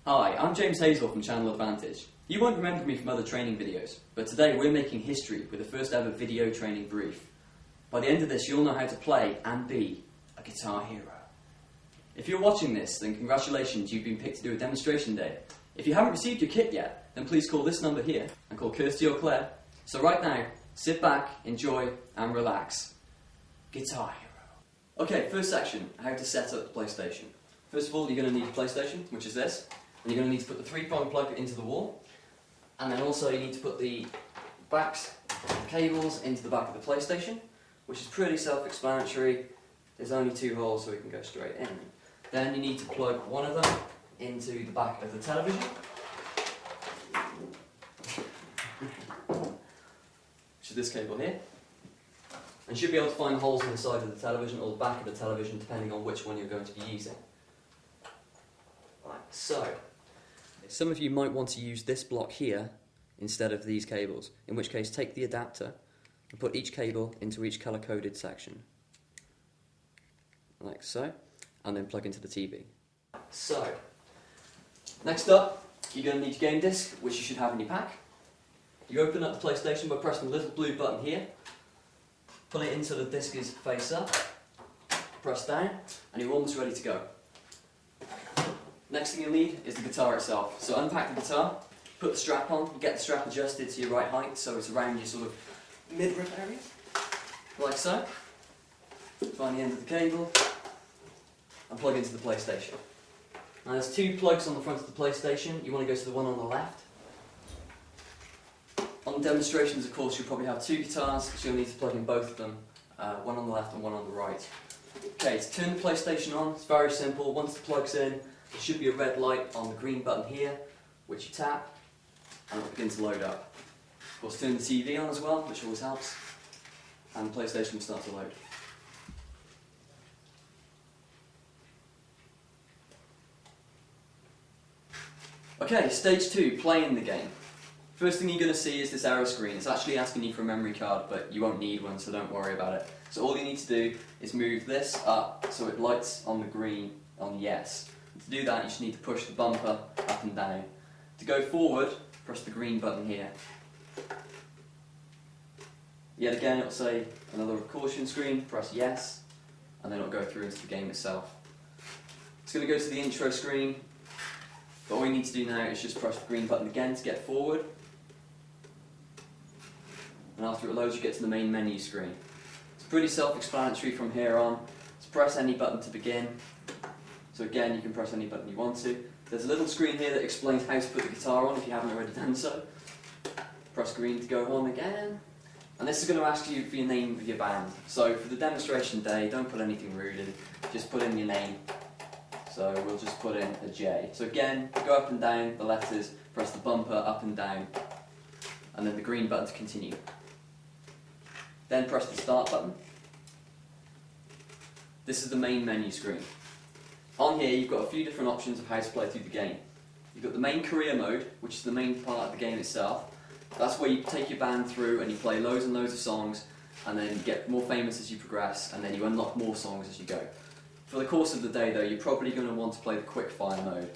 Hi, I'm James Hazel from Channel Advantage. You won't remember me from other training videos, but today we're making history with the first ever video training brief. By the end of this, you'll know how to play and be a guitar hero. If you're watching this, then congratulations, you've been picked to do a demonstration day. If you haven't received your kit yet, then please call this number here and call Kirsty or Claire. So right now, sit back, enjoy and relax. Guitar hero. Okay, first section, how to set up the PlayStation. First of all, you're going to need a PlayStation, which is this. And you're going to need to put the 3-prong plug into the wall. And then also you need to put the backs of the cables into the back of the PlayStation, which is pretty self-explanatory. There's only 2 holes, so we can go straight in. Then you need to plug one of them into the back of the television, which is this cable here. And you should be able to find the holes in the side of the television or the back of the television, depending on which one you're going to be using. Right, so some of you might want to use this block here instead of these cables, in which case take the adapter and put each cable into each colour-coded section, like so, and then plug into the TV. So, next up, you're going to need your game disc, which you should have in your pack. You open up the PlayStation by pressing the little blue button here, pull it into the disc is face up, press down, and you're almost ready to go. Next thing you'll need is the guitar itself. So unpack the guitar, put the strap on, get the strap adjusted to your right height so it's around your sort of midriff area, like so. Find the end of the cable and plug into the PlayStation. Now there's 2 plugs on the front of the PlayStation. You want to go to the one on the left. On demonstrations, of course, you'll probably have 2 guitars, so you'll need to plug in both of them, one on the left and one on the right. Okay, to turn the PlayStation on, it's very simple. Once the plug's in, there should be a red light on the green button here, which you tap, and it'll begin to load up. Of course, turn the TV on as well, which always helps, and the PlayStation will start to load. Okay, stage 2, playing the game. First thing you're going to see is this error screen. It's actually asking you for a memory card, but you won't need one, so don't worry about it. So all you need to do is move this up so it lights on the green on yes. To do that, you just need to push the bumper up and down. To go forward, press the green button here. Yet again, it'll say another caution screen, press yes, and then it'll go through into the game itself. It's going to go to the intro screen, but all you need to do now is just press the green button again to get forward. And after it loads, you get to the main menu screen. It's pretty self-explanatory from here on. Just press any button to begin. So again, you can press any button you want to. There's a little screen here that explains how to put the guitar on if you haven't already done so. Press green to go home again. And this is going to ask you for your name of your band. So for the demonstration day, don't put anything rude in, just put in your name. So we'll just put in a J. So again, go up and down the letters, press the bumper up and down, and then the green button to continue. Then press the start button. This is the main menu screen. On here you've got a few different options of how to play through the game. You've got the main career mode, which is the main part of the game itself. That's where you take your band through and you play loads and loads of songs, and then you get more famous as you progress, and then you unlock more songs as you go. For the course of the day though, you're probably going to want to play the quick fire mode.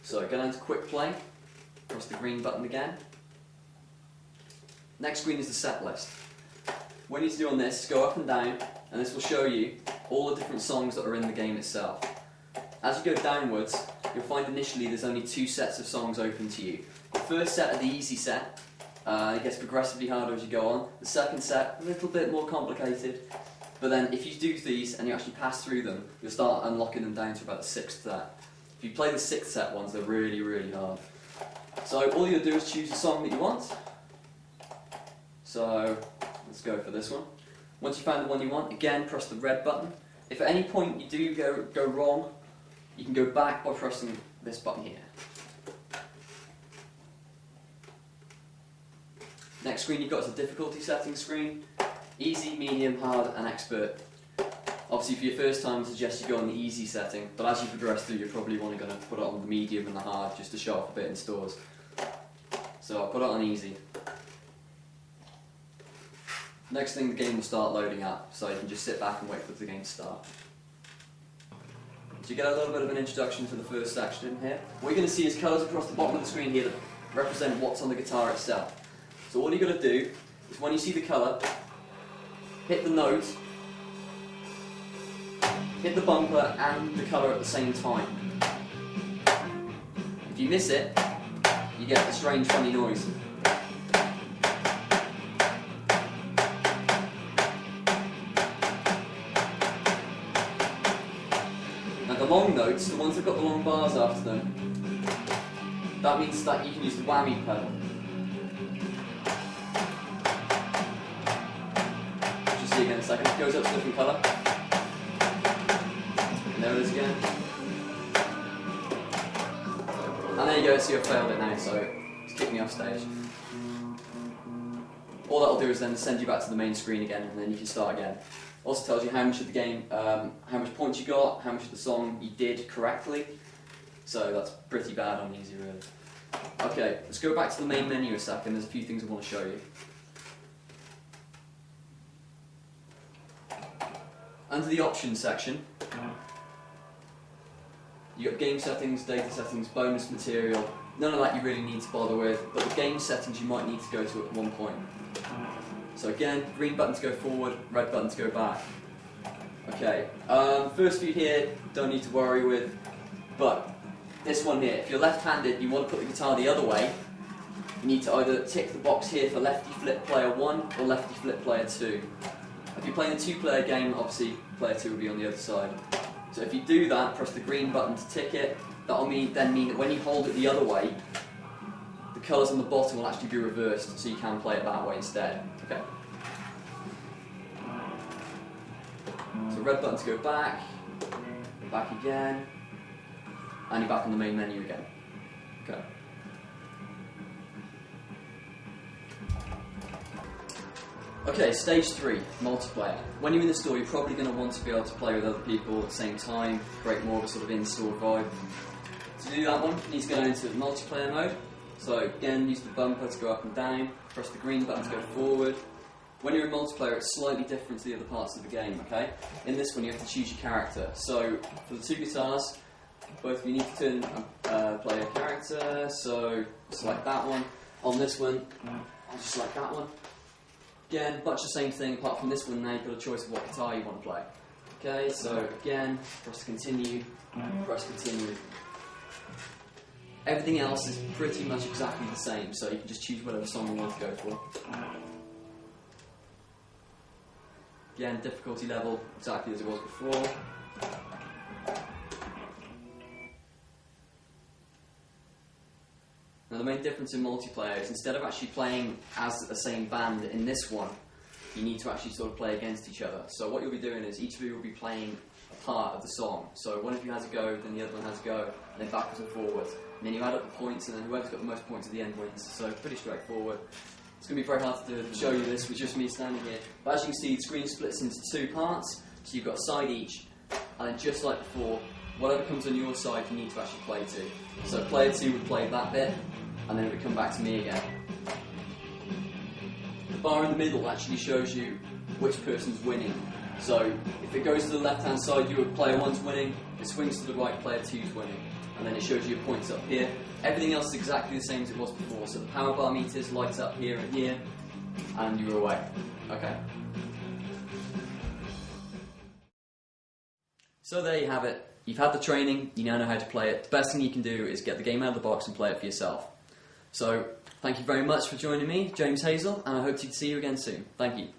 So go down to quick play, press the green button again. Next screen is the set list. What you need to do on this is go up and down, and this will show you all the different songs that are in the game itself. As you go downwards, you'll find initially there's only 2 sets of songs open to you. The first set are the easy set. It gets progressively harder as you go on. The second set, a little bit more complicated. But then if you do these and you actually pass through them, you'll start unlocking them down to about the 6th set. If you play the 6th set ones, they're really, really hard. So all you'll do is choose a song that you want. So let's go for this one. Once you find the one you want, again press the red button. If at any point you do go wrong, you can go back by pressing this button here. Next screen you've got is a difficulty settings screen. Easy, medium, hard and expert. Obviously for your first time I suggest you go on the easy setting, but as you progress through you're probably going to put it on the medium and the hard just to show off a bit in stores. So I'll put it on easy. Next thing, the game will start loading up, so you can just sit back and wait for the game to start. So you get a little bit of an introduction to the first section here. What you're going to see is colours across the bottom of the screen here that represent what's on the guitar itself. So all you've got to do is when you see the colour, hit the note, hit the bumper and the colour at the same time. If you miss it, you get a strange funny noise. Now the long notes, the ones that have got the long bars after them, that means that you can use the whammy pedal. Just see again in a second, it goes up to a different colour. And there it is again. And there you go, so you've failed it now, so it's kicked me off stage. All that'll do is then send you back to the main screen again, and then you can start again. Also tells you how much of the game, how much points you got, how much of the song you did correctly. So that's pretty bad on easy, really. Okay, let's go back to the main menu a second. There's a few things I want to show you. Under the options section, you've got game settings, data settings, bonus material. None of that you really need to bother with, but the game settings you might need to go to at one point. So again, green button to go forward, red button to go back. Okay, first few here, don't need to worry with, but this one here, if you're left-handed, you want to put the guitar the other way, you need to either tick the box here for lefty flip player 1 or lefty flip player 2. If you're playing a 2-player game, obviously player 2 will be on the other side. So if you do that, press the green button to tick it, that'll then mean that when you hold it the other way, the colours on the bottom will actually be reversed, so you can play it that way instead. Okay. So red button to go back again, and you're back on the main menu again. Okay. Okay, stage 3, multiplayer. When you're in the store, you're probably going to want to be able to play with other people at the same time, create more of a sort of in-store vibe. To do that one, you need to go into multiplayer mode. So again, use the bumper to go up and down, press the green button to go forward. When you're in multiplayer, it's slightly different to the other parts of the game, okay? In this one, you have to choose your character. So for the 2 guitars, both of you need to play a character, so select that one. On this one, I'll just select that one. Again, much the same thing, apart from this one now, you've got a choice of what guitar you want to play. Okay, so again, press continue, press continue. Everything else is pretty much exactly the same, so you can just choose whatever song you want to go for. Again, difficulty level, exactly as it was before. Now the main difference in multiplayer is instead of actually playing as the same band in this one, you need to actually sort of play against each other. So what you'll be doing is each of you will be playing a part of the song. So one of you has a go, then the other one has a go, and then backwards and forwards. And then you add up the points, and then whoever's got the most points at the end wins. So pretty straightforward. It's going to be very hard to show you this with just me standing here. But as you can see, the screen splits into 2 parts. So you've got a side each, and then just like before, whatever comes on your side you need to actually play to. So player 2 would play that bit, and then it would come back to me again. The bar in the middle actually shows you which person's winning. So if it goes to the left hand side, you would player 1's winning. If it swings to the right, player 2's winning. And then it shows you your points up here. Everything else is exactly the same as it was before. So the power bar meters light up here and here, and you're away. Okay. So there you have it. You've had the training, you now know how to play it. The best thing you can do is get the game out of the box and play it for yourself. So, thank you very much for joining me, James Hazel, and I hope to see you again soon. Thank you.